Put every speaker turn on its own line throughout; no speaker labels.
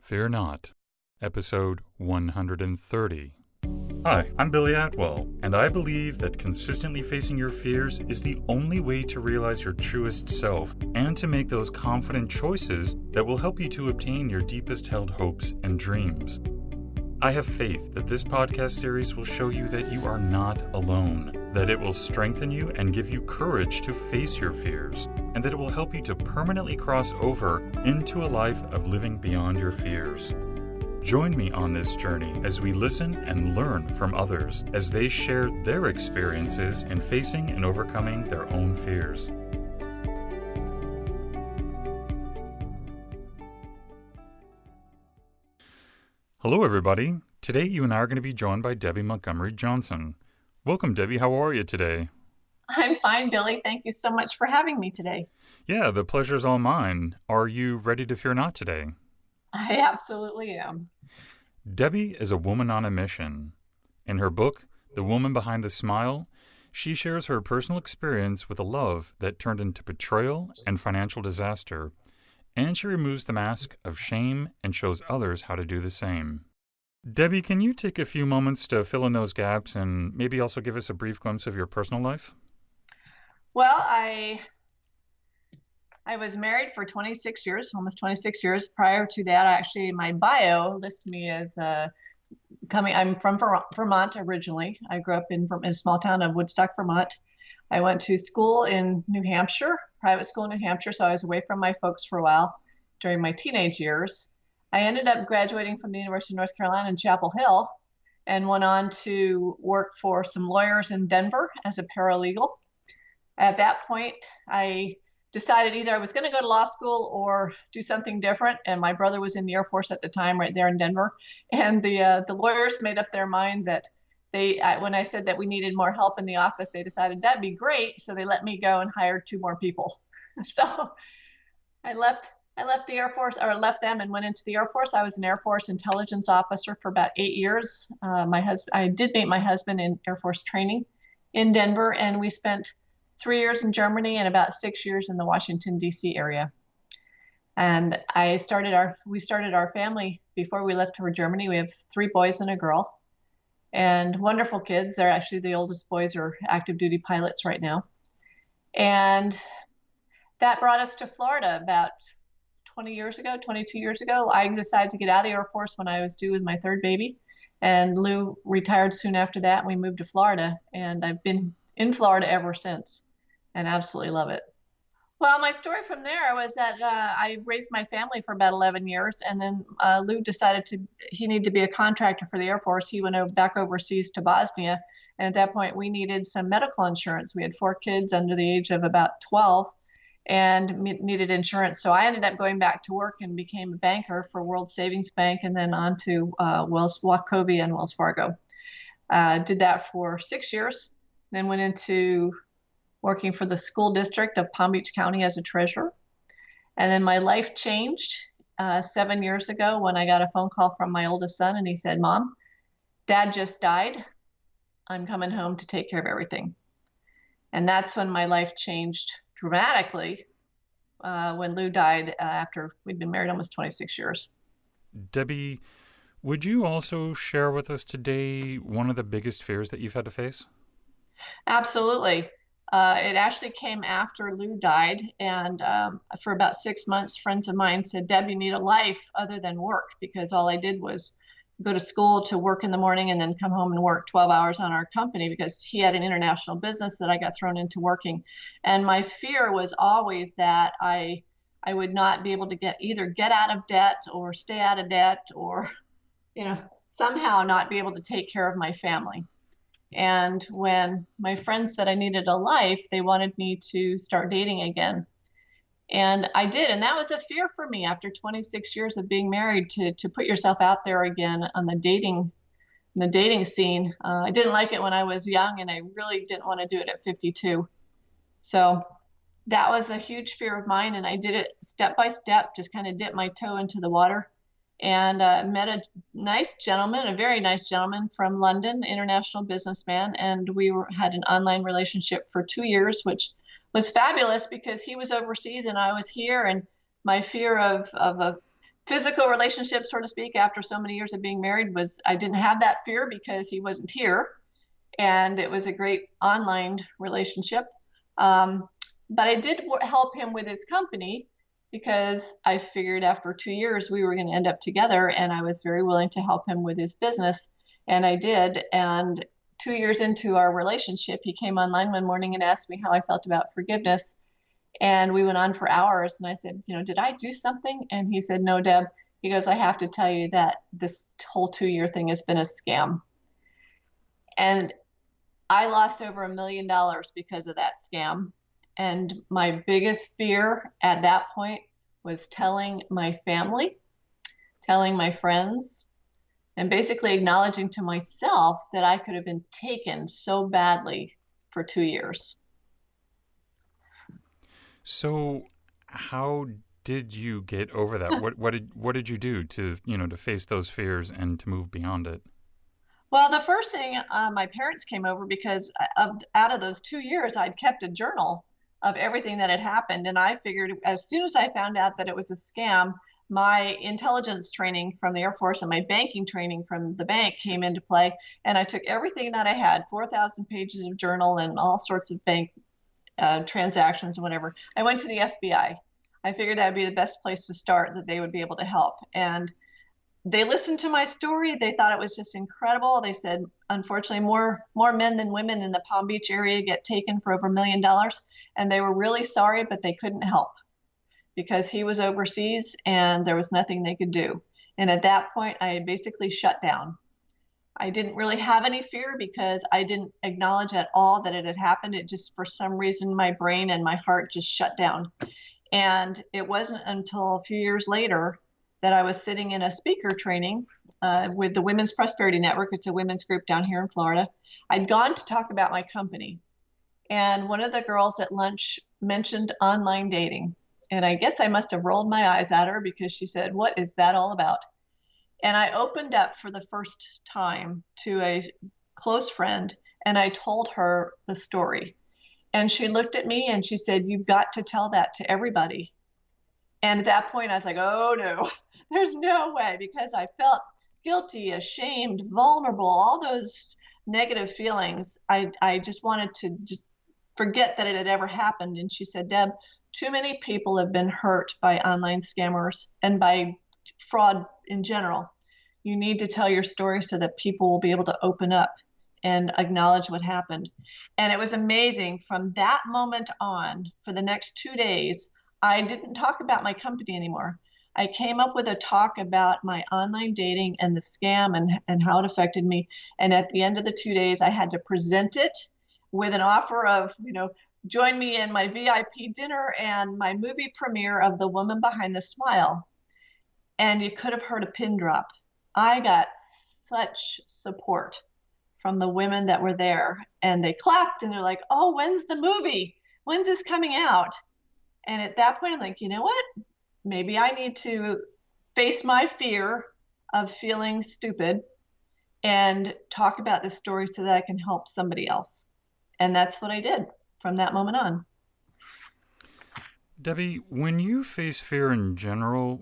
Fear Not, Episode 130. Hi, I'm Billy Atwell, and I believe that consistently facing your fears is the only way to realize your truest self and to make those confident choices that will help you to obtain your deepest held hopes and dreams. I have faith that this podcast series will show you that you are not alone, that it will strengthen you and give you courage to face your fears, and that it will help you to permanently cross over into a life of living beyond your fears. Join me on this journey as we listen and learn from others as they share their experiences in facing and overcoming their own fears. Hello, everybody. Today, you and I are going to be joined by Debbie Montgomery Johnson. Welcome, Debbie. How are you today?
I'm fine, Billy. Thank you so much for having me today.
Yeah, the pleasure's all mine. Are you ready to fear not today?
I absolutely am.
Debbie is a woman on a mission. In her book, The Woman Behind the Smile, she shares her personal experience with a love that turned into betrayal and financial disaster, and she removes the mask of shame and shows others how to do the same. Debbie, can you take a few moments to fill in those gaps and maybe also give us a brief glimpse of your personal life?
Well, I was married for 26 years, almost 26 years. Prior to that, my bio lists me as I'm from Vermont originally. I grew up in a small town of Woodstock, Vermont. I went to school in New Hampshire, private school in New Hampshire, so I was away from my folks for a while during my teenage years. I ended up graduating from the University of North Carolina in Chapel Hill and went on to work for some lawyers in Denver as a paralegal. At that point, I decided either I was going to go to law school or do something different. And my brother was in the Air Force at the time, right there in Denver. And the lawyers made up their mind that when I said that we needed more help in the office, they decided that'd be great. So they let me go and hired 2 more people. So I left the Air Force, or left them and went into the Air Force. I was an Air Force intelligence officer for about 8 years. I did meet my husband in Air Force training in Denver, and we spent 3 years in Germany and about 6 years in the Washington, D.C. area. And we started our family before we left for Germany. We have 3 boys and a girl, and wonderful kids. They're actually, the oldest boys are active duty pilots right now. And that brought us to Florida about 22 years ago. I decided to get out of the Air Force when I was due with my 3rd baby. And Lou retired soon after that, and we moved to Florida. And I've been in Florida ever since and absolutely love it. Well, my story from there was that I raised my family for about 11 years, and then Lou decided he needed to be a contractor for the Air Force. He went back overseas to Bosnia, and at that point, we needed some medical insurance. We had 4 kids under the age of about 12 and needed insurance. So I ended up going back to work and became a banker for World Savings Bank and then on to Wachovia and Wells Fargo. Did that for 6 years, then went into working for the school district of Palm Beach County as a treasurer. And then my life changed 7 years ago when I got a phone call from my oldest son, and he said, "Mom, Dad just died. I'm coming home to take care of everything." And that's when my life changed dramatically, when Lou died after we'd been married almost 26 years.
Debbie, would you also share with us today one of the biggest fears that you've had to face?
Absolutely. It actually came after Lou died, and for about 6 months, friends of mine said, "Deb, you need a life other than work," because all I did was go to school to work in the morning and then come home and work 12 hours on our company, because he had an international business that I got thrown into working. And my fear was always that I would not be able to either get out of debt or stay out of debt, or somehow not be able to take care of my family. And when my friends said I needed a life, they wanted me to start dating again. And I did. And that was a fear for me after 26 years of being married, to put yourself out there again on the dating scene. I didn't like it when I was young, and I really didn't want to do it at 52. So that was a huge fear of mine. And I did it step by step, just kind of dipped my toe into the water, and met a very nice gentleman from London, international businessman. And we had an online relationship for 2 years, which was fabulous because he was overseas and I was here. And my fear of physical relationship, so to speak, after so many years of being married was I didn't have that fear because he wasn't here. And it was a great online relationship. But I did help him with his company because I figured after 2 years we were going to end up together, and I was very willing to help him with his business. And I did. And 2 years into our relationship, he came online one morning and asked me how I felt about forgiveness. And we went on for hours. And I said, did I do something? And he said, no, Deb. He goes, I have to tell you that this whole 2 year thing has been a scam. And I lost over $1 million because of that scam. And my biggest fear at that point was telling my family, telling my friends, and basically acknowledging to myself that I could have been taken so badly for 2 years.
So, how did you get over that? What did you do to to face those fears and to move beyond it?
Well, the first thing, my parents came over because out of those 2 years, I'd kept a journal of everything that had happened. And I figured as soon as I found out that it was a scam, my intelligence training from the Air Force and my banking training from the bank came into play. And I took everything that I had, 4,000 pages of journal and all sorts of bank transactions and whatever. I went to the FBI. I figured that would be the best place to start, that they would be able to help. And they listened to my story. They thought it was just incredible. They said, unfortunately, more men than women in the Palm Beach area get taken for over $1 million. And they were really sorry, but they couldn't help because he was overseas and there was nothing they could do. And at that point, I basically shut down. I didn't really have any fear because I didn't acknowledge at all that it had happened. It just, for some reason, my brain and my heart just shut down. And it wasn't until a few years later that I was sitting in a speaker training with the Women's Prosperity Network. It's a women's group down here in Florida. I'd gone to talk about my company. And one of the girls at lunch mentioned online dating. And I guess I must have rolled my eyes at her because she said, "What is that all about?" And I opened up for the first time to a close friend and I told her the story. And she looked at me and she said, "You've got to tell that to everybody." And at that point, I was like, oh no, there's no way, because I felt guilty, ashamed, vulnerable, all those negative feelings. I just wanted to just forget that it had ever happened. And she said, "Deb, too many people have been hurt by online scammers and by fraud in general. You need to tell your story so that people will be able to open up and acknowledge what happened." And it was amazing. From that moment on, for the next 2 days, I didn't talk about my company anymore. I came up with a talk about my online dating and the scam and how it affected me. And at the end of the 2 days, I had to present it with an offer of, join me in my VIP dinner and my movie premiere of The Woman Behind the Smile. And you could have heard a pin drop. I got such support from the women that were there, and they clapped and they're like, "Oh, when's the movie? When's this coming out?" And at that point, I'm like, you know what? Maybe I need to face my fear of feeling stupid and talk about this story so that I can help somebody else. And that's what I did from that moment on.
Debbie, when you face fear in general,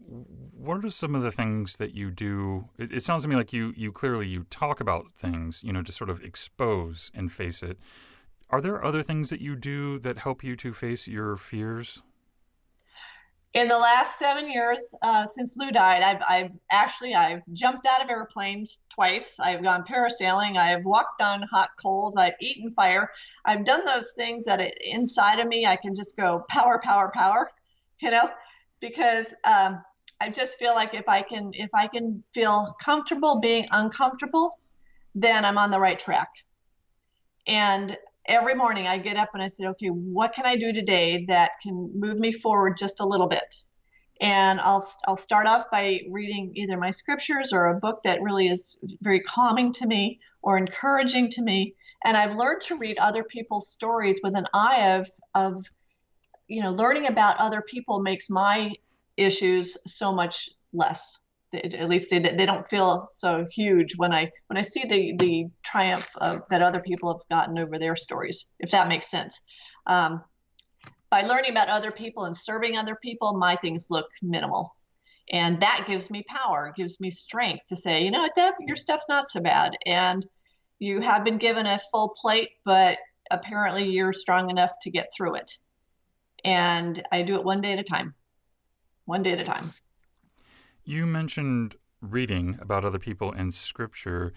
what are some of the things that you do? It sounds to me like you clearly you talk about things, to sort of expose and face it. Are there other things that you do that help you to face your fears?
In the last 7 years, since Lou died, I've jumped out of airplanes twice. I've gone parasailing. I've walked on hot coals. I've eaten fire. I've done those things that inside of me, I can just go power, power, power, because I just feel like if I can feel comfortable being uncomfortable, then I'm on the right track. And every morning I get up and I say, okay, what can I do today that can move me forward just a little bit? And I'll start off by reading either my scriptures or a book that really is very calming to me or encouraging to me. And I've learned to read other people's stories with an eye of learning about other people makes my issues so much less. At least they don't feel so huge when I see the triumph that other people have gotten over their stories, if that makes sense. By learning about other people and serving other people, my things look minimal. And that gives me power, gives me strength to say, you know what, Deb, your stuff's not so bad. And you have been given a full plate, but apparently you're strong enough to get through it. And I do it one day at a time, one day at a time.
You mentioned reading about other people and scripture.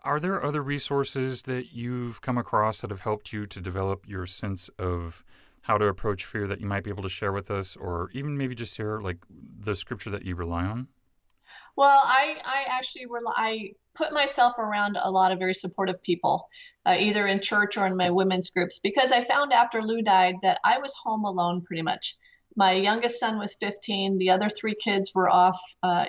Are there other resources that you've come across that have helped you to develop your sense of how to approach fear that you might be able to share with us, or even maybe just share like the scripture that you rely on?
Well, I actually I put myself around a lot of very supportive people, either in church or in my women's groups, because I found after Lou died that I was home alone pretty much. My youngest son was 15. The other three kids were off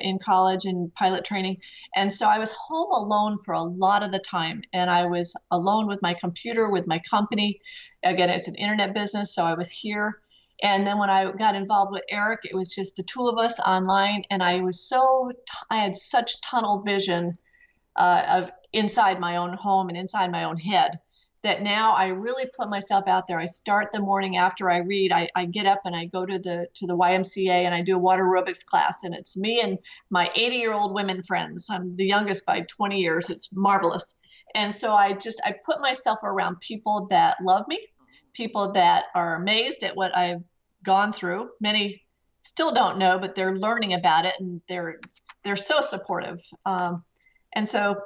in college and pilot training. And so I was home alone for a lot of the time. And I was alone with my computer, with my company. Again, it's an internet business. So I was here. And then when I got involved with Eric, it was just the two of us online. And I had such tunnel vision of inside my own home and inside my own head that now I really put myself out there. I start the morning after I read. I get up and I go to the YMCA and I do a water aerobics class. And it's me and my 80-year-old women friends. I'm the youngest by 20 years. It's marvelous. And so I put myself around people that love me, people that are amazed at what I've gone through. Many still don't know, but they're learning about it, and they're so supportive. And so,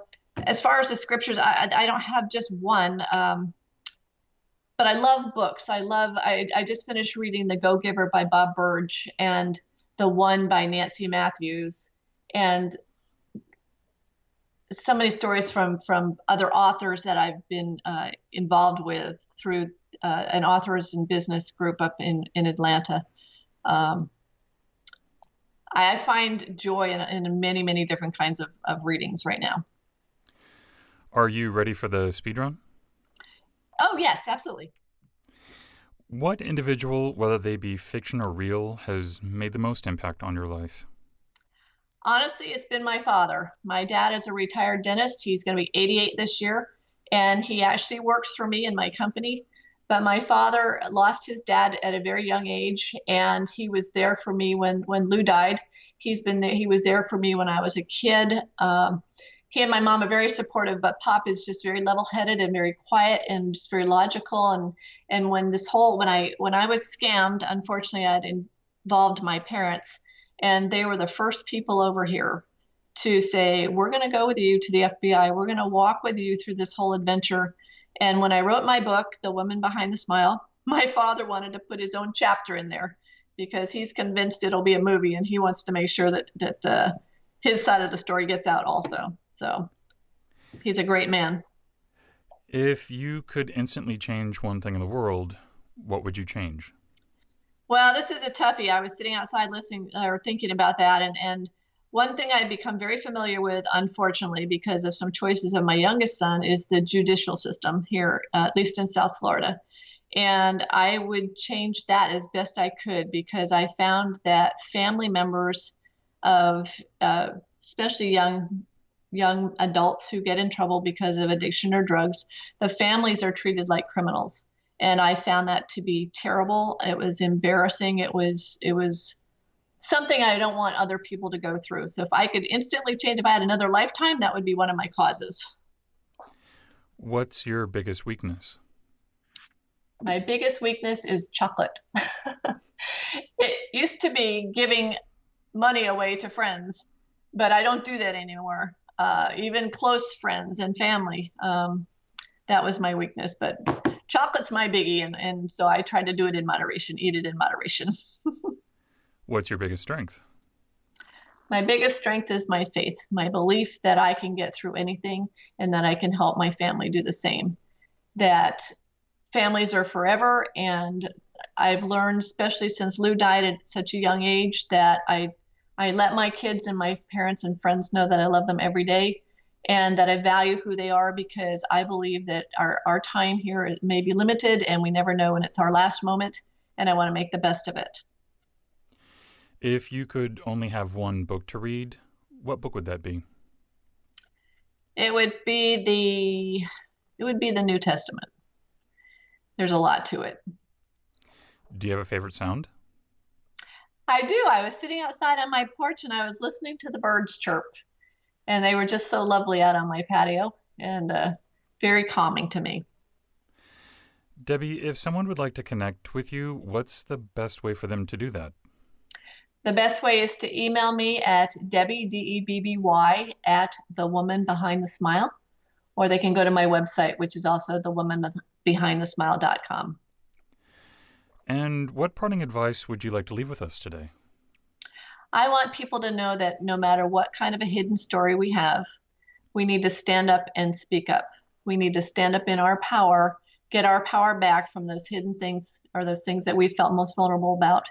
as far as the scriptures, I don't have just one, but I love books. I just finished reading The Go-Giver by Bob Burge and The One by Nancy Matthews, and so many stories from other authors that I've been involved with through an authors and business group up in Atlanta. I find joy in many, many different kinds of readings right now.
Are you ready for the speed run?
Oh, yes, absolutely.
What individual, whether they be fiction or real, has made the most impact on your life?
Honestly, it's been my father. My dad is a retired dentist. He's going to be 88 this year, and he actually works for me in my company. But my father lost his dad at a very young age, and he was there for me when Lou died. He was there for me when I was a kid. He and my mom are very supportive, but Pop is just very level-headed and very quiet and just very logical. And when I was scammed, unfortunately, I'd involved my parents, and they were the first people over here to say, "We're going to go with you to the FBI. We're going to walk with you through this whole adventure." And when I wrote my book, The Woman Behind the Smile, my father wanted to put his own chapter in there because he's convinced it'll be a movie, and he wants to make sure that his side of the story gets out also. So he's a great man.
If you could instantly change one thing in the world, what would you change?
Well, this is a toughie. I was sitting outside listening or thinking about that, and one thing I've become very familiar with, unfortunately, because of some choices of my youngest son, is the judicial system here, at least in South Florida. And I would change that as best I could because I found that family members of especially young adults who get in trouble because of addiction or drugs, the families are treated like criminals. And I found that to be terrible. It was embarrassing. It was something I don't want other people to go through. So if I could instantly change, if I had another lifetime, that would be one of my causes.
What's your biggest weakness?
My biggest weakness is chocolate. It used to be giving money away to friends, but I don't do that anymore. Even close friends and family, that was my weakness. But chocolate's my biggie, and so I try to do it in moderation, eat it in moderation.
What's your biggest strength?
My biggest strength is my faith, my belief that I can get through anything and that I can help my family do the same. That families are forever, and I've learned, especially since Lou died at such a young age, that I let my kids and my parents and friends know that I love them every day and that I value who they are because I believe that our time here may be limited and we never know when it's our last moment, and I want to make the best of it.
If you could only have one book to read, what book would that be?
It would be the New Testament. There's a lot to it.
Do you have a favorite sound?
I do. I was sitting outside on my porch and I was listening to the birds chirp, and they were just so lovely out on my patio and very calming to me.
Debbie, if someone would like to connect with you, what's the best way for them to do that?
The best way is to email me at Debbie, Debby, at The Woman Behind the Smile, or they can go to my website, which is also thewomanbehindthesmile.com.
And what parting advice would you like to leave with us today?
I want people to know that no matter what kind of a hidden story we have, we need to stand up and speak up. We need to stand up in our power, get our power back from those hidden things or those things that we felt most vulnerable about,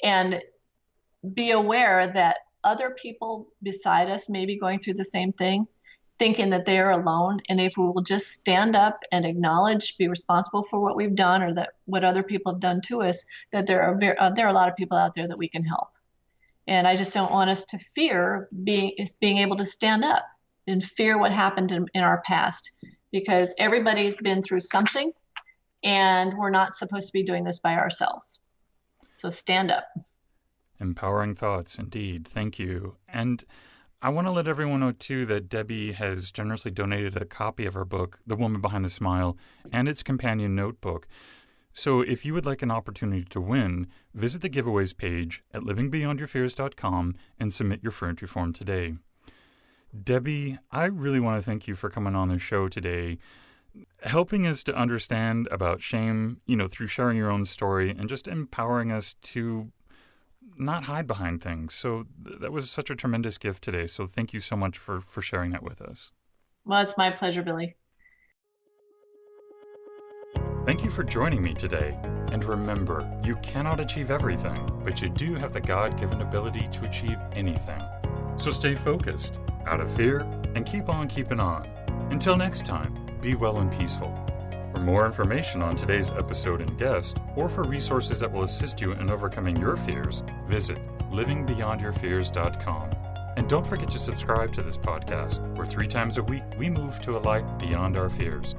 and be aware that other people beside us may be going through the same thing, thinking that they are alone. And if we will just stand up and acknowledge, be responsible for what we've done or that what other people have done to us, that there are a lot of people out there that we can help. And I just don't want us to fear being able to stand up and fear what happened in our past, because everybody's been through something and we're not supposed to be doing this by ourselves. So stand up.
Empowering thoughts, indeed. Thank you. And I want to let everyone know, too, that Debbie has generously donated a copy of her book, The Woman Behind the Smile, and its companion notebook. So if you would like an opportunity to win, visit the giveaways page at livingbeyondyourfears.com and submit your for entry form today. Debbie, I really want to thank you for coming on the show today, helping us to understand about shame, through sharing your own story and just empowering us to not hide behind things. So that was such a tremendous gift today. So thank you so much for sharing that with us.
Well, it's my pleasure, Billy.
Thank you for joining me today. And remember, you cannot achieve everything, but you do have the God-given ability to achieve anything. So stay focused, out of fear, and keep on keeping on. Until next time, be well and peaceful. For more information on today's episode and guest, or for resources that will assist you in overcoming your fears, visit livingbeyondyourfears.com. And don't forget to subscribe to this podcast, where 3 times a week we move to a life beyond our fears.